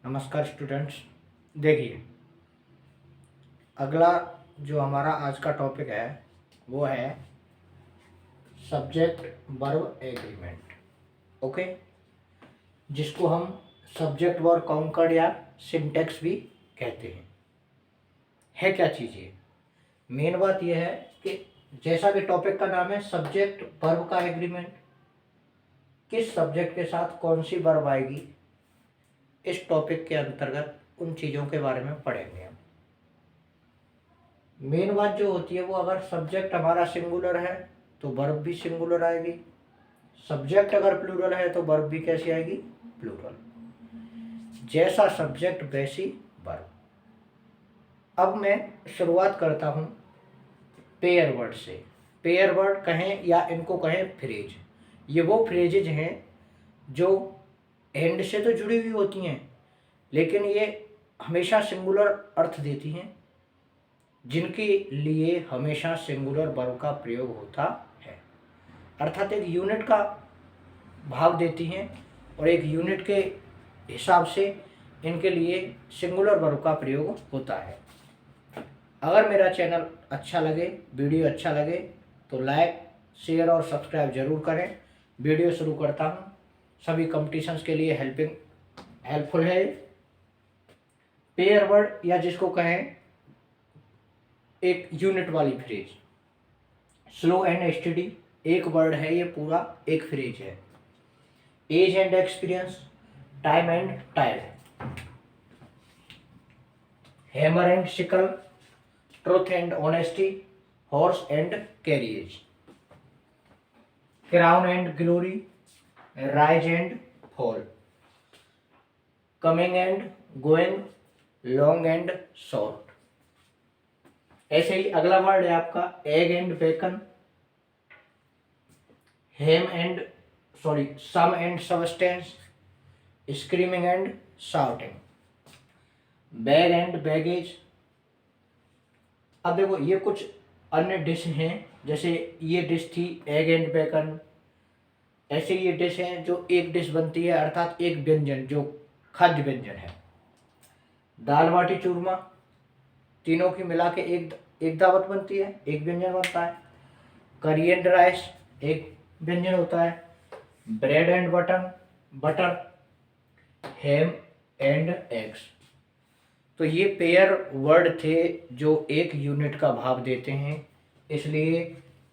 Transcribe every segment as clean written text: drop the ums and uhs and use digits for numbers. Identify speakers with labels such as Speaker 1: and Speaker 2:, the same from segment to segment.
Speaker 1: नमस्कार स्टूडेंट्स। देखिए, अगला जो हमारा आज का टॉपिक है वो है सब्जेक्ट वर्ब एग्रीमेंट। ओके, जिसको हम सब्जेक्ट वर्ब कॉन्कर्ड या सिंटैक्स भी कहते हैं। है क्या चीज़ ये? मेन बात यह है कि जैसा कि टॉपिक का नाम है सब्जेक्ट वर्ब का एग्रीमेंट, किस सब्जेक्ट के साथ कौन सी वर्ब आएगी, इस टॉपिक के अंतर्गत उन चीज़ों के बारे में पढ़ेंगे हम। मेन बात जो होती है वो, अगर सब्जेक्ट हमारा सिंगुलर है तो वर्ब भी सिंगुलर आएगी, सब्जेक्ट अगर प्लूरल है तो वर्ब भी कैसी आएगी? प्लूरल। जैसा सब्जेक्ट वैसी वर्ब। अब मैं शुरुआत करता हूँ पेयर वर्ड से। पेयर वर्ड कहें या इनको कहें फ्रेज, ये वो फ्रेजेज हैं जो एंड से तो जुड़ी हुई होती हैं लेकिन ये हमेशा सिंगुलर अर्थ देती हैं, जिनके लिए हमेशा सिंगुलर वर्ब का प्रयोग होता है। अर्थात एक यूनिट का भाव देती हैं और एक यूनिट के हिसाब से इनके लिए सिंगुलर वर्ब का प्रयोग होता है। अगर मेरा चैनल अच्छा लगे, वीडियो अच्छा लगे तो लाइक, शेयर और सब्सक्राइब जरूर करें। वीडियो शुरू करता हूँ। सभी कॉम्पिटिशन्स के लिए हेल्पफुल है। पेयर वर्ड या जिसको कहें एक यूनिट वाली फ्रेज, स्लो एंड स्टडी एक वर्ड है, ये पूरा एक फ्रेज है। Age and experience, time and tide, hammer and sickle, truth and honesty, horse and carriage, crown and glory, rise and fall, coming and going, long and short. ऐसे ही अगला word है आपका egg and bacon, sum and substance, screaming and shouting, bag and baggage. अब देखो, ये कुछ अन्य डिश हैं, जैसे ये डिश थी एग एंड बेकन। ऐसे ये डिश हैं जो एक डिश बनती है, अर्थात एक व्यंजन जो खाद्य व्यंजन है। दाल बाटी चूरमा, तीनों की मिला के एक दावत बनती है, एक व्यंजन बनता है। करी एंड राइस एक व्यंजन होता है। Bread and butter, ham and eggs. तो ये पेयर वर्ड थे जो एक यूनिट का भाव देते हैं, इसलिए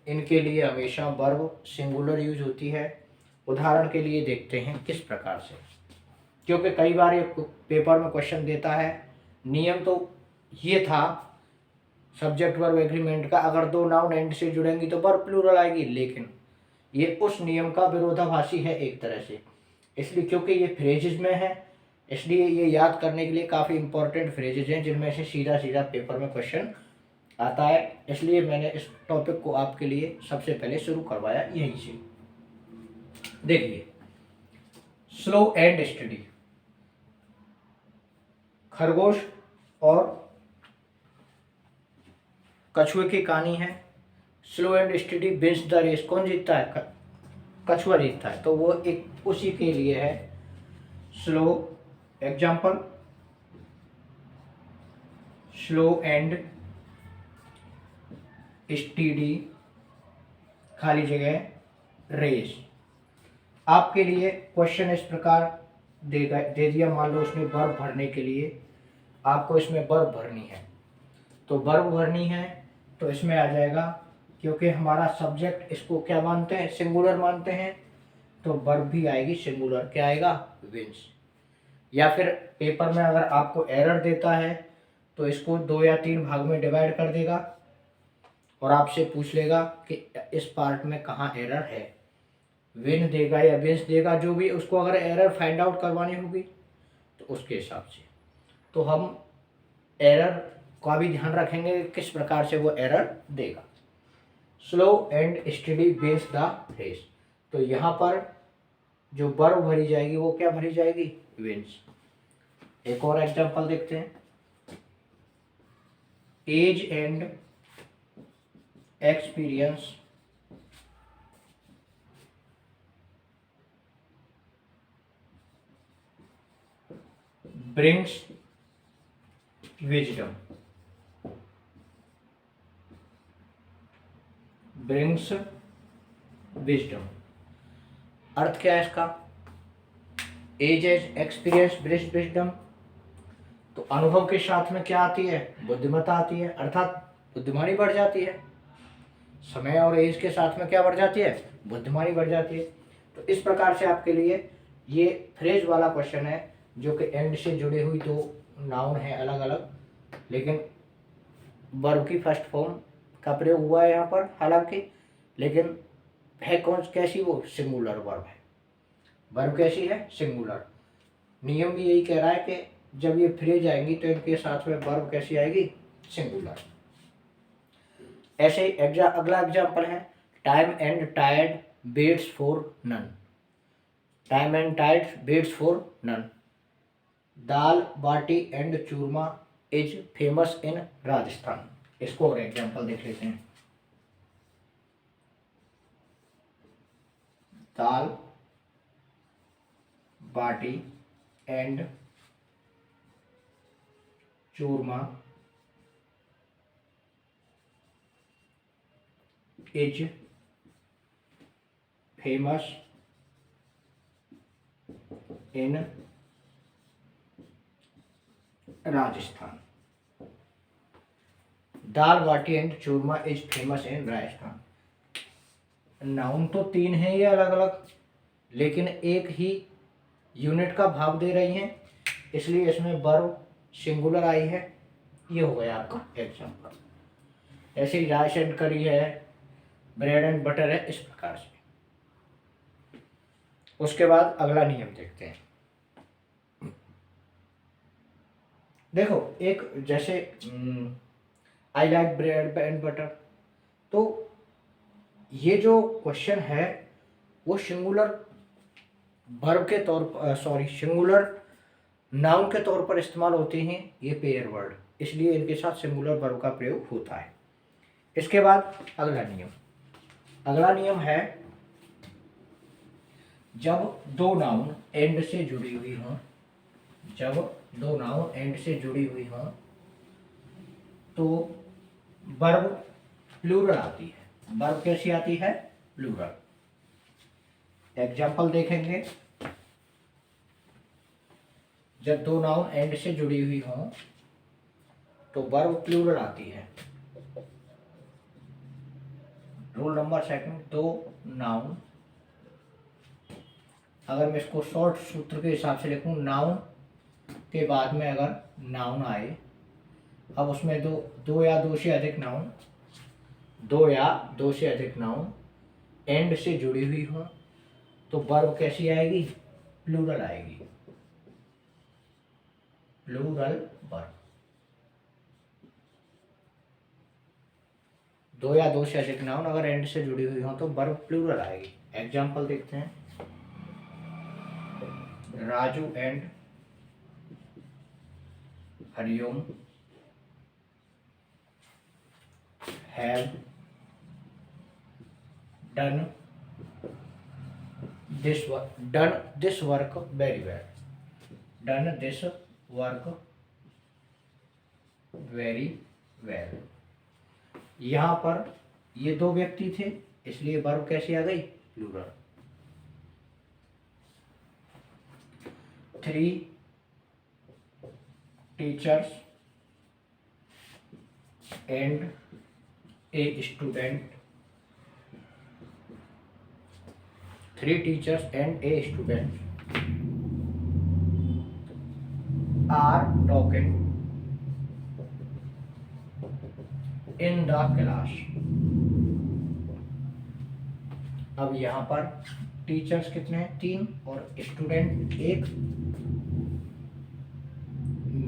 Speaker 1: इनके लिए हमेशा वर्ब सिंगुलर यूज होती है। उदाहरण के लिए देखते हैं किस प्रकार से, क्योंकि कई बार ये पेपर में क्वेश्चन देता है। नियम तो ये था सब्जेक्ट वर्ब एग्रीमेंट का, अगर दो नाउन एंड से जुड़ेंगी तो वर्ब प्लूरल आएगी, लेकिन ये उस नियम का विरोधाभासी है एक तरह से। इसलिए क्योंकि ये फ्रेजेज में है, इसलिए ये याद करने के लिए काफ़ी इंपॉर्टेंट फ्रेजेज हैं जिनमें से सीधा सीधा पेपर में क्वेश्चन आता है। इसलिए मैंने इस टॉपिक को आपके लिए सबसे पहले शुरू करवाया यहीं से। देखिए, स्लो एंड स्टडी, खरगोश और कछुए की कहानी है। Slow and steady wins the race, कौन जीतता है? कछुआ जीतता है। तो वो एक उसी के लिए है slow. Example, slow and study खाली जगह रेस। आपके लिए क्वेश्चन इस प्रकार दे दिया, मान लो उसमें वर्ब भरने के लिए आपको इसमें वर्ब भरनी है, तो वर्ब भरनी है तो इसमें आ जाएगा, क्योंकि हमारा सब्जेक्ट इसको क्या मानते हैं? सिंगुलर मानते हैं, तो वर्ब भी आएगी सिंगुलर। क्या आएगा? विंस। या फिर पेपर में अगर आपको एरर देता है तो इसको 2 या 3 भाग में डिवाइड कर देगा और आपसे पूछ लेगा कि इस पार्ट में कहाँ एरर है। विन देगा या विंस देगा, जो भी, उसको अगर एरर फाइंड आउट करवानी होगी तो उसके हिसाब से। तो हम एरर का भी ध्यान रखेंगे किस प्रकार से वो एरर देगा। Slow and steady wins the race, तो यहाँ पर जो वर्ब भरी जाएगी वो क्या भरी जाएगी? विंस। एक और एग्जांपल देखते हैं। Age and experience, brings wisdom, brings wisdom. अर्थ क्या है इसका? Age age experience brings wisdom. तो अनुभव के साथ में क्या आती है? बुद्धिमत्ता आती है, अर्थात बुद्धिमानी बढ़ जाती है। समय और एज के साथ में क्या बढ़ जाती है? बुद्धिमानी बढ़ जाती है। तो इस प्रकार से आपके लिए ये फ्रेज वाला क्वेश्चन है, जो कि एंड से जुड़ी हुई दो नाउन है अलग अलग, लेकिन वर्ब की फर्स्ट फॉर्म का प्रयोग हुआ है यहाँ पर हालांकि, लेकिन है कौन कैसी? वो सिंगुलर वर्ब है। वर्ब कैसी है? सिंगुलर। नियम भी यही कह रहा है कि जब ये फ्रेज आएंगी तो इनके साथ में वर्ब कैसी आएगी? सिंगुलर। ऐसे ही अगला एग्जाम्पल है, टाइम एंड टायर्ड waits for none. Time and टायर्ड waits for none. Dal baati and churma is famous in Rajasthan. इसको और एग्जाम्पल देख लेते हैं। Dal baati and churma is famous in Rajasthan. Dal baati and churma is famous in Rajasthan. Noun तो तीन है ये अलग अलग, लेकिन एक ही यूनिट का भाव दे रही हैं, इसलिए इसमें वर्ब सिंगुलर आई है। ये हो गया आपका एग्जाम्पल। ऐसे ही राइस एंड करी है, ब्रेड एंड बटर है, इस प्रकार से। उसके बाद अगला नियम देखते हैं। देखो, एक जैसे I like bread and butter, तो ये जो क्वेश्चन है वो सिंगुलर वर्ब के तौर पर, सिंगुलर नाउन के तौर पर इस्तेमाल होते हैं ये पेयर वर्ड, इसलिए इनके साथ सिंगुलर वर्ब का प्रयोग होता है। इसके बाद अगला नियम है, जब दो नाउन एंड से जुड़ी हुई हों, जब दो नाउन एंड से जुड़ी हुई हों तो वर्ब प्लूरल आती है। वर्ब कैसी आती है? प्लूरल। एग्जाम्पल देखेंगे, जब दो नाउन एंड से जुड़ी हुई हों तो वर्ब प्लूरल आती है। रूल नंबर सेकंड, दो नाउन, अगर मैं इसको शॉर्ट सूत्र के हिसाब से लिखूं, नाउन के बाद में अगर नाउन आए, अब उसमें दो या दो से अधिक नाउन, दो या दो से अधिक नाउन एंड से जुड़ी हुई हो तो वर्ब कैसी आएगी? प्लूरल आएगी। Plural verb. दो या दो से अधिक नाउन अगर एंड से जुड़ी हुई हो तो वर्ब प्लूरल आएगी। एग्जाम्पल देखते हैं, Raju and Hariom have done this work very well. Done this work very well. यहाँ पर ये दो व्यक्ति थे, इसलिए वर्ब कैसी आ गई? Plural. 3 teachers and a student, 3 teachers and a student are talking in the class. अब यहाँ पर टीचर्स कितने हैं? 3 और स्टूडेंट 1।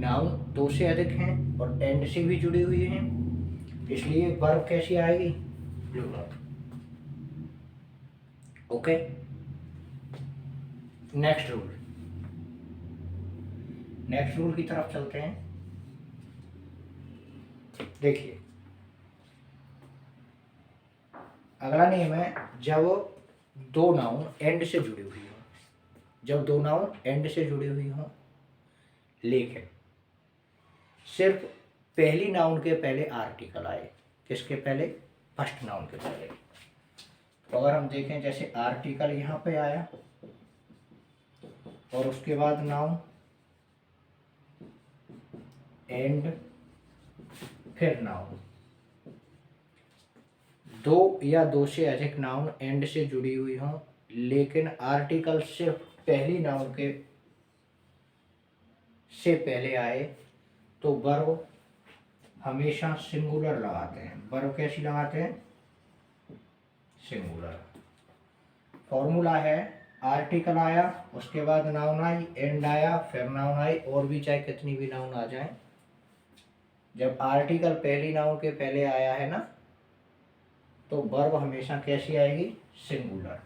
Speaker 1: नाउन 2 से अधिक हैं और एंड से भी जुड़ी हुई हैं, इसलिए वर्ब कैसी आएगी? प्लूरल। ओके, नेक्स्ट रूल की तरफ चलते हैं। देखिए, अगला नियम है, जब दो नाउन एंड से जुड़ी हुई हो, जब दो नाउन एंड से जुड़ी हुई हो, लेकिन सिर्फ पहली नाउन के पहले आर्टिकल आए। किसके पहले? फर्स्ट नाउन के पहले। तो अगर हम देखें जैसे आर्टिकल यहाँ पे आया और उसके बाद नाउन एंड फिर नाउन, दो या दो से अधिक नाउन एंड से जुड़ी हुई हों लेकिन आर्टिकल सिर्फ पहली नाउन के से पहले आए तो वर्ब हमेशा सिंगुलर लगाते हैं। वर्ब कैसी लगाते हैं? सिंगुलर। फॉर्मूला है आर्टिकल आया, उसके बाद नाउन आई, एंड आया, फिर नाउन आई, और भी चाहे कितनी भी नाउन आ जाए, जब आर्टिकल पहली नाउन के पहले आया है ना तो वर्ब हमेशा कैसी आएगी? सिंगुलर।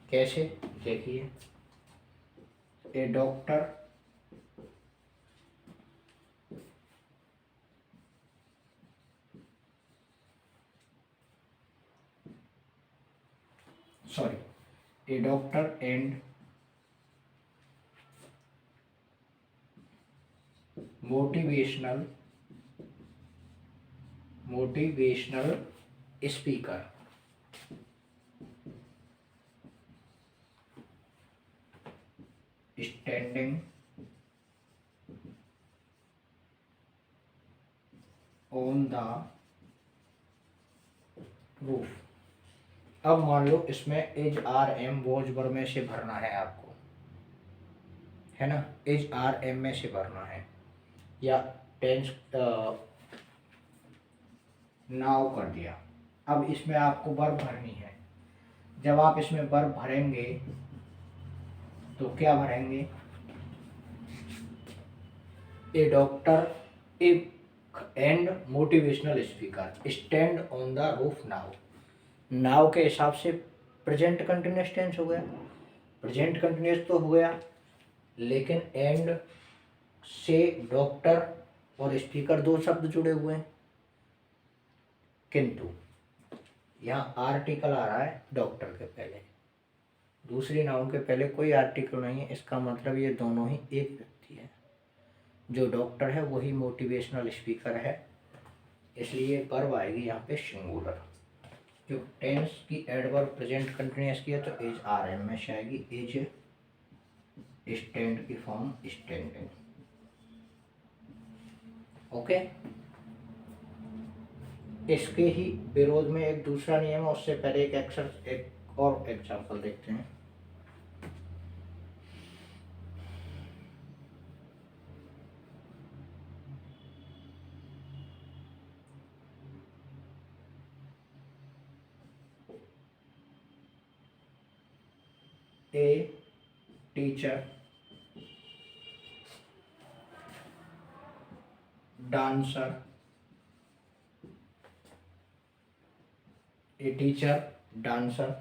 Speaker 1: कैसे? देखिए, a doctor a doctor and motivational speaker standing on the roof. अब मान लो इसमें is are am was verb में से भरना है आपको, है ना? इज आर एम में से भरना है या टेंस नाउ कर दिया। अब इसमें आपको वर्ब भरनी है। जब आप इसमें वर्ब भरेंगे तो क्या भरेंगे? A doctor and motivational speaker stand on the roof now. Now के हिसाब से प्रेजेंट कंटिन्यूअस टेंस हो गया, प्रेजेंट कंटिन्यूअस तो हो गया, लेकिन एंड से डॉक्टर और स्पीकर दो शब्द जुड़े हुए हैं, किंतु यहाँ आर्टिकल आ रहा है डॉक्टर के पहले, दूसरी नाउन के पहले कोई आर्टिकल नहीं है। इसका मतलब ये दोनों ही एक व्यक्ति है। जो डॉक्टर है वही मोटिवेशनल स्पीकर है, इसलिए वर्ब आएगी यहाँ पे सिंगुलर। जो टेंस की एडवर्ब प्रेजेंट कंटिन्यूअस की है तो एज आर एम में से आएगी, एज स्टैंड की फॉर्म स्टैंडिंग। ओके। इसके ही विरोध में एक दूसरा नियम है, उससे पहले एक और एग्जाम्पल देखते हैं। A teacher dancer, a teacher dancer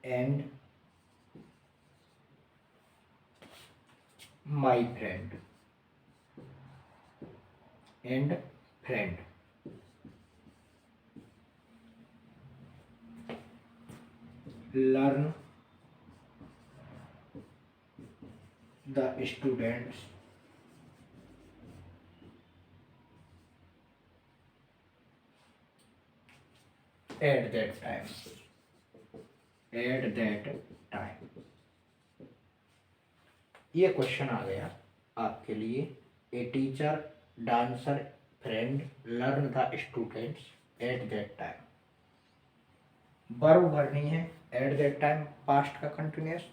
Speaker 1: and my friend learn the students at that time ये क्वेश्चन आ गया आपके लिए। A teacher dancer friend learn the students at that time. Verb भरनी है एट दैट टाइम, पास्ट का continuous.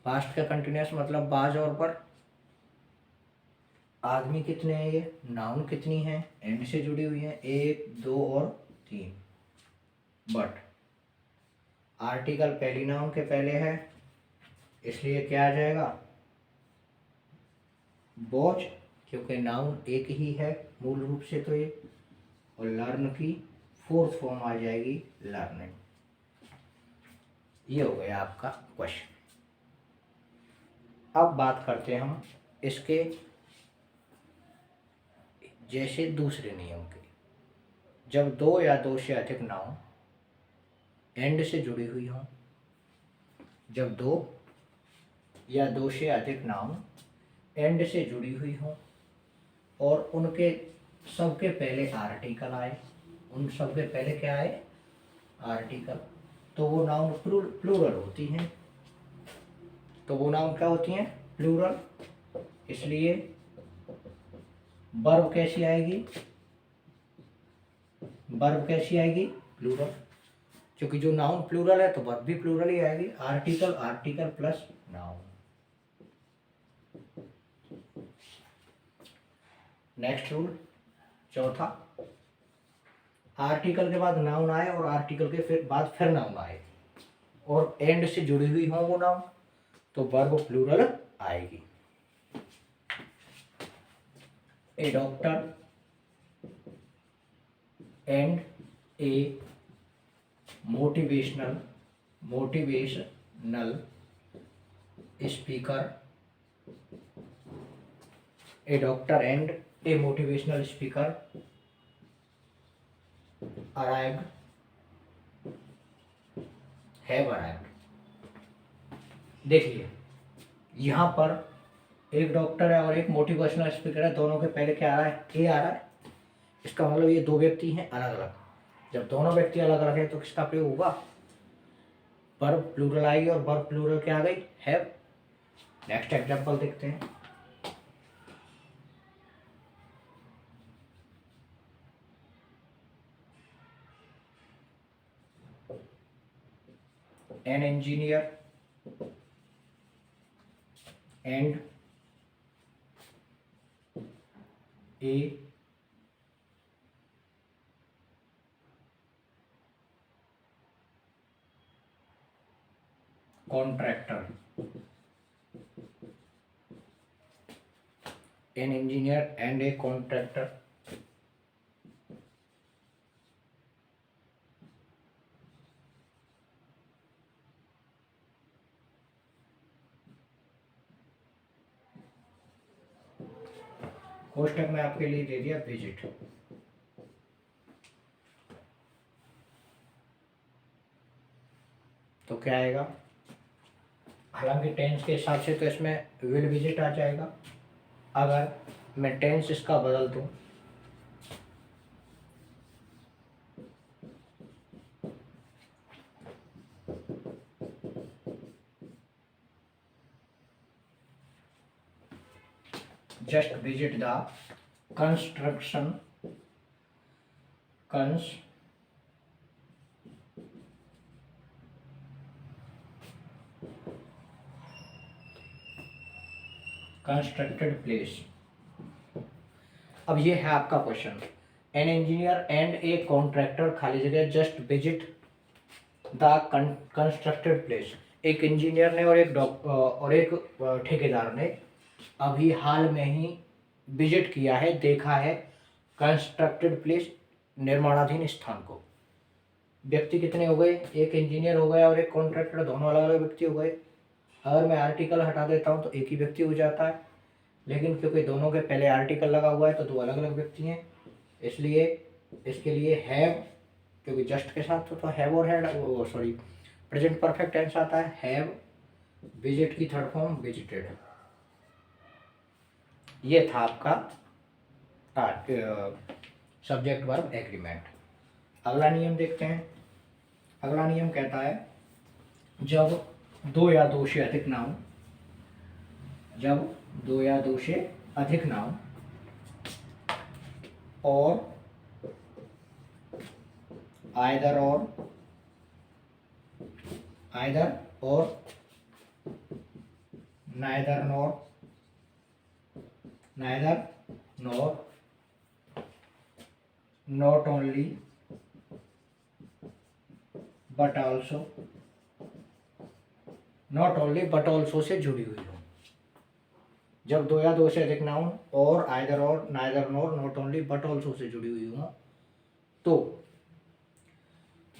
Speaker 1: Past का continuous मतलब बाज और पर। आदमी कितने हैं? ये नाउन कितनी है? एंड से जुड़ी हुई है, 1 2 और 3। बट आर्टिकल पहली नाउन के पहले है, इसलिए क्या आ जाएगा? वॉच, क्योंकि नाउन एक ही है मूल रूप से तो ये, और लर्न की फोर्थ फॉर्म आ जाएगी लर्निंग। ये हो गया आपका क्वेश्चन। अब बात करते हैं हम इसके जैसे दूसरे नियम के। जब दो या दो से अधिक नाउन एंड से जुड़ी हुई हों, जब दो या दो से अधिक नाउन एंड से जुड़ी हुई हों और उनके सबके पहले आर्टिकल आए, उन सबके पहले क्या आए, आर्टिकल, तो वो नाउन प्लूरल होती हैं। तो वो नाउन क्या होती हैं, प्लूरल। इसलिए वर्ब कैसी आएगी, वर्ब कैसी आएगी, प्लूरल। क्योंकि जो नाउन प्लूरल है तो वर्ब भी प्लूरल ही आएगी, article, article plus noun. Next rule चौथा, आर्टिकल के बाद नाउन आए और आर्टिकल के फिर नाउन आए और एंड से जुड़ी हुई हो वो नाउन, तो वर्ब प्लूरल आएगी। A doctor and a motivational speaker, a doctor and a motivational speaker arrived, have arrived। देखिए यहाँ पर एक डॉक्टर है और एक मोटिवेशनल स्पीकर है, दोनों के पहले क्या आ रहा है, ए आ रहा है। इसका मतलब ये दो व्यक्ति हैं अलग अलग। जब दोनों व्यक्ति अलग अलग हैं तो किसका प्रयोग होगा, वर्ब प्लूरल आएगी और वर्ब प्लूरल क्या आ गई, हैव। नेक्स्ट एग्जांपल देखते हैं। An engineer and a contractor, an engineer and a contractor कोष्टक में आपके लिए दे दिया विजिट। तो क्या आएगा, हालांकि टेंस के हिसाब से तो इसमें विल विजिट आ जाएगा। अगर मैं टेंस इसका बदल दूं, just visit the construction constructed place। अब ये है आपका question, N engineer and a contractor खाली जगह just visit the constructed place. एक इंजीनियर ने और एक ठेकेदार ने अभी हाल में ही विजिट किया है, देखा है कंस्ट्रक्टेड प्लेस, निर्माणाधीन स्थान को। व्यक्ति कितने हो गए, एक इंजीनियर हो गया और एक कॉन्ट्रैक्टर, दोनों अलग अलग व्यक्ति हो गए। अगर मैं आर्टिकल हटा देता हूँ तो एक ही व्यक्ति हो जाता है, लेकिन क्योंकि दोनों के पहले आर्टिकल लगा हुआ है तो दो अलग अलग व्यक्ति हैं, इसलिए इसके लिए हैव, क्योंकि जस्ट के साथ तो हैव और had, sorry present perfect tense आता है, हैव, विजिट की थर्ड फॉर्म विजिटेड। ये था आपका सब्जेक्ट वर्ब एग्रीमेंट। अगला नियम देखते हैं। अगला नियम कहता है, जब दो या दो से अधिक नाउन, जब दो या दो से अधिक नाउन और आइदर और neither nor not only but also say जुड़ी हुई हो। जब दो या दो से अधिक नाउन और आइदर और neither nor not only but also say जुड़ी हुई हो, तो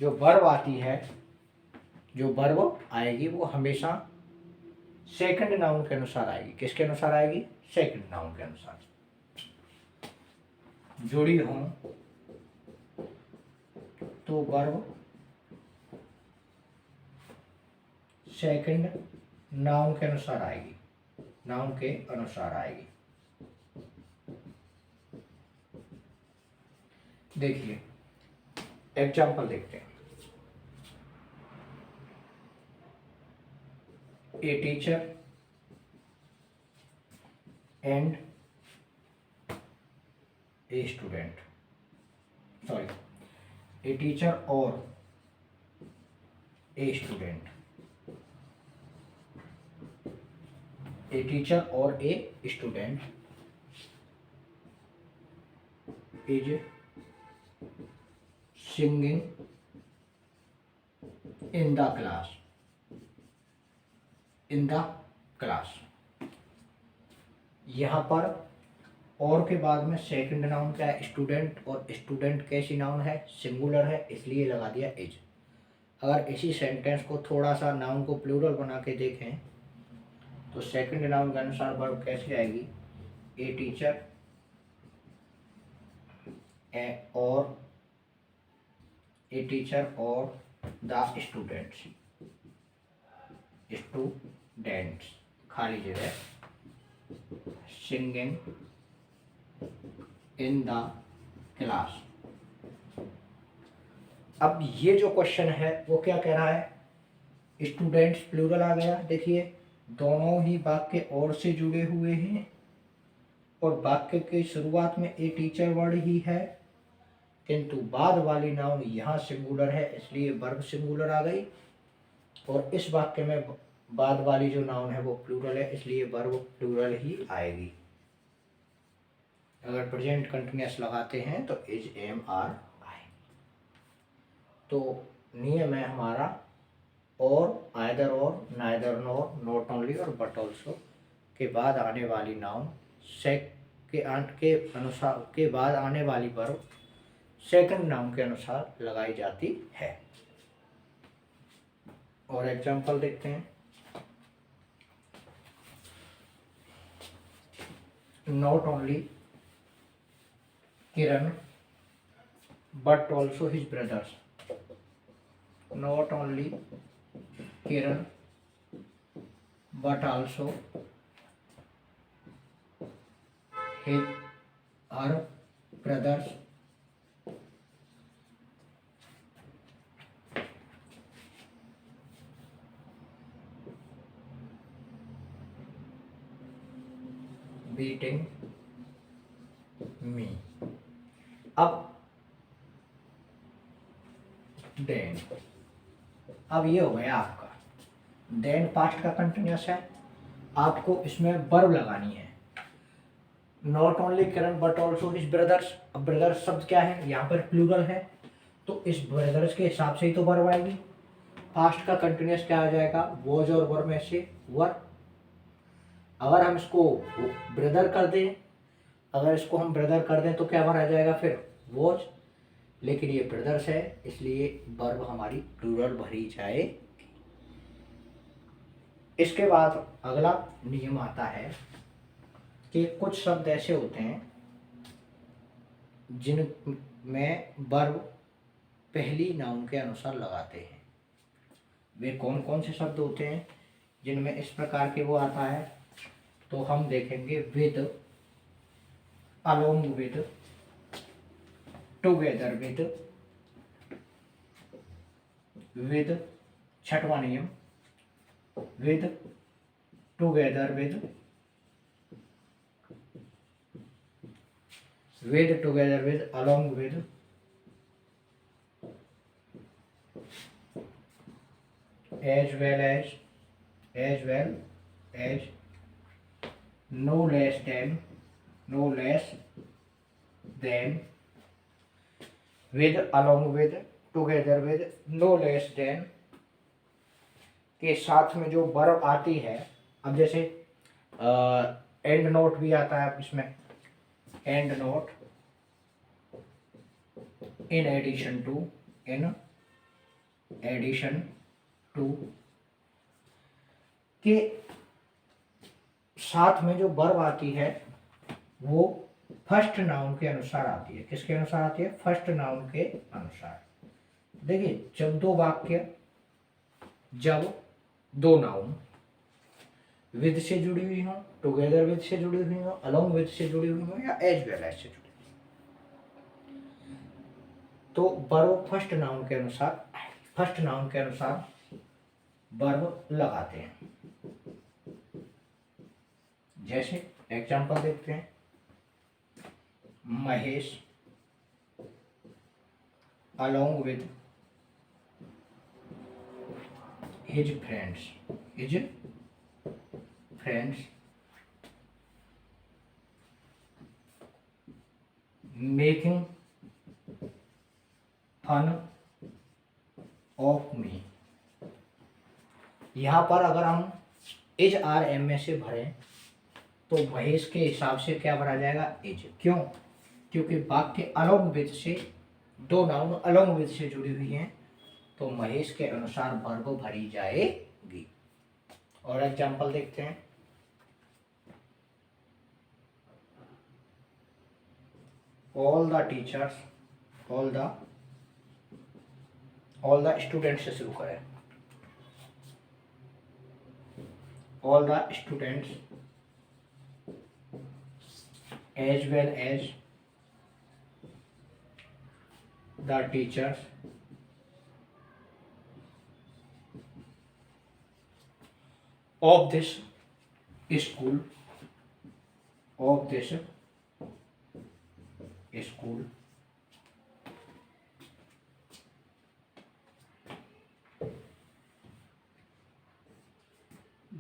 Speaker 1: जो वर्ब आती है, जो वर्ब आएगी वो हमेशा सेकंड नाउन के अनुसार आएगी। किसके अनुसार आएगी, सेकंड नाउन के अनुसार। जुड़ी हो तो वर्ब सेकंड नाउन के अनुसार आएगी, नाउन के अनुसार आएगी। देखिए एग्जाम्पल देखते हैं। A teacher and a student, sorry, a teacher और ए स्टूडेंट, ए टीचर और a student is singing in the class, in the class. यहाँ पर और के बाद में सेकंड नाउन क्या है, स्टूडेंट, और स्टूडेंट कैसी नाउन है, सिंगुलर है, इसलिए लगा दिया इज। अगर इसी सेंटेंस को थोड़ा सा नाउन को प्लूरल बना के देखें तो सेकंड नाउन के अनुसार वर्ब कैसे आएगी, ए टीचर और ए टीचर और द स्टूडेंट्स, स्टूडेंट्स खाली जगह सिंगिंग इन द क्लास। अब ये जो क्वेश्चन है वो क्या कह रहा है, स्टूडेंट्स प्लूरल आ गया। देखिए दोनों ही वाक्य और से जुड़े हुए हैं और वाक्य के शुरुआत में ए टीचर वर्ड ही है, किंतु बाद वाली नाउन यहाँ सिंगुलर है इसलिए वर्ब सिंगुलर आ गई, और इस वाक्य में बाद वाली जो नाउन है वो प्लूरल है इसलिए वर्ब प्लूरल ही आएगी। अगर प्रेजेंट कंटिन्यूअस लगाते हैं तो इज एम आर आएगी। तो नियम है हमारा और, आइदर और, नाइदर नॉर, नॉट ओनली और बट ऑल्सो के बाद आने वाली नाउन के अनुसार के बाद आने वाली वर्ब सेकंड नाउन के अनुसार लगाई जाती है। और एग्जांपल देखते हैं। Not only Kiran but also his brothers, not only Kiran but also her brothers beating me। अब देन, अब ये हो गया आपका देन पास्ट का कंटिन्यूअस है, आपको इसमें वर्ब लगानी है। Not only Kiran but also his brothers. अब ब्रदर्स शब्द क्या है, यहाँ पर प्लूरल है तो इस ब्रदर्स के हिसाब से ही तो वर्ब आएगी। पास्ट का कंटिन्यूअस क्या आ जाएगा, वॉज और वर में से वर। अगर हम इसको ब्रदर कर दें, अगर इसको हम ब्रदर कर दें तो क्या वर आ जाएगा फिर वॉज, लेकिन ये ब्रदर्स है इसलिए वर्ब हमारी प्लूरल भरी जाए। इसके बाद अगला नियम आता है कि कुछ शब्द ऐसे होते हैं जिनमें वर्ब पहली नाउन के अनुसार लगाते हैं। वे कौन कौन से शब्द होते हैं जिनमें इस प्रकार के वो आता है, तो हम देखेंगे with, along with, together with, छठवां नियम with, together with, together with, along with, as well as, no less than, with, along with, together with, no less than के साथ में जो वर्ब आती है। अब जैसे एंड नोट भी आता है इसमें, and not, in addition to के साथ में जो वर्ब आती है वो फर्स्ट नाउन के अनुसार आती है। किसके अनुसार आती है, फर्स्ट नाउन के अनुसार। देखिए जब दो नाउन विद से जुड़ी हुई हों, टुगेदर विद से जुड़ी हुई हों, अलोंग विद से जुड़ी हुई हों, या एज वेल एज से जुड़ी हुई। तो वर्ब फर्स्ट नाउन के अनुसार वर्ब लगाते हैं। जैसे एग्जांपल देखते हैं, Mahesh along with his friends making fun of me। यहाँ पर अगर हम इज आर एम में से भरें तो महेश के हिसाब से क्या भरा जाएगा, इज। क्यों? क्योंकि वाक्य अलोंग विद से, दो नाउन अलोंग विद से जुड़ी हुई हैं, तो महेश के अनुसार वर्ब भरी जाएगी। और एग्जांपल देखते हैं, ऑल द स्टूडेंट से शुरू करें, all the students as well as the teachers of this school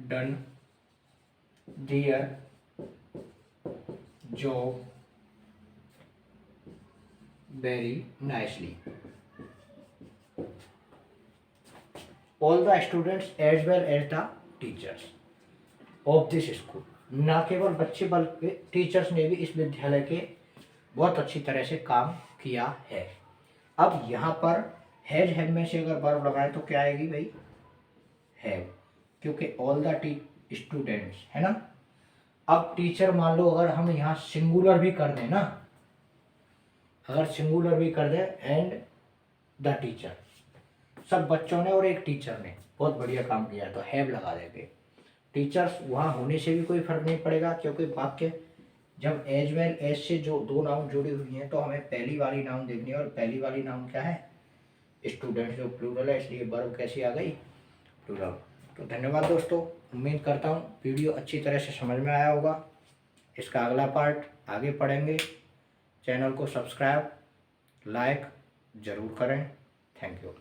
Speaker 1: done their job very nicely। all the students as well as the teachers of this school। न केवल बच्चे बल्कि teachers ने भी इस विद्यालय के बहुत अच्छी तरह से काम किया है। अब यहाँ पर हैव में से अगर वर्ब लगाए तो क्या आएगी भाई, हैव, क्योंकि ऑल द स्टूडेंट्स है ना। अब टीचर मान लो अगर हम यहाँ सिंगुलर भी कर दें ना, अगर सिंगुलर भी कर दे एंड द टीचर, सब बच्चों ने और एक टीचर ने बहुत बढ़िया काम किया, तो हैव लगा देंगे। टीचर्स वहाँ होने से भी कोई फर्क नहीं पड़ेगा, क्योंकि वाक्य जब एज वेल एज से जो दो नाउन जुड़ी हुई हैं तो हमें पहली वाली नाउन देखनी है, और पहली वाली नाउन क्या है, स्टूडेंट, जो प्लूरल है, इसलिए वर्ब कैसी आ गई, प्लूरल। तो धन्यवाद दोस्तों, उम्मीद करता हूँ वीडियो अच्छी तरह से समझ में आया होगा। इसका अगला पार्ट आगे पढ़ेंगे। चैनल को सब्सक्राइब लाइक ज़रूर करें। Thank you.